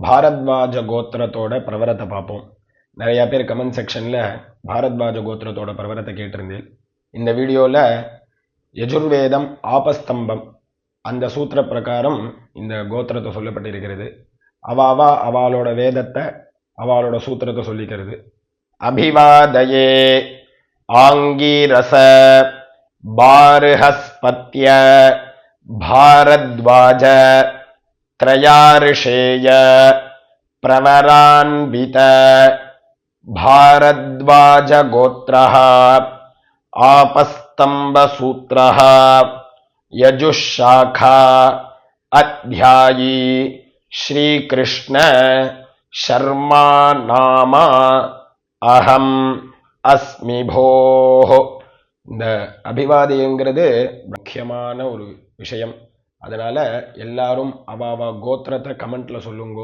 பாரத்வாஜ கோத்திரத்தோட பிரவரத்தை பார்ப்போம். நிறைய பேர் கமெண்ட் செக்ஷனில் பாரத்வாஜ கோத்திரத்தோட பிரவரத்தை கேட்டிருந்தேன். இந்த வீடியோவில் யஜுர்வேதம் ஆபஸ்தம்பம் அந்த சூத்திர பிரகாரம் இந்த கோத்திரத்தை சொல்லப்பட்டிருக்கிறது. அவளோட வேதத்தை அவளோட சூத்திரத்தை சொல்லிக்கிறது. அபிவாதயே ஆங்கீரச பாருஹஸ்பத்ய பாரத்வாஜ த்ரயாரிஷேய பிரவரான்வித பாரத்வாஜ கோத்ரஹ ஆபஸ்தம்ப சூத்ரஹ யஜுஷாகா அத்யாயி ஸ்ரீகிருஷ்ண சர்மா நாமா அகம் அஸ்மி போஹோ. இந்த அபிவாதிங்கிறது முக்கியமான ஒரு விஷயம். அதனால எல்லாரும் அவ கோத்திரத்தை கமெண்ட்ல சொல்லுங்க.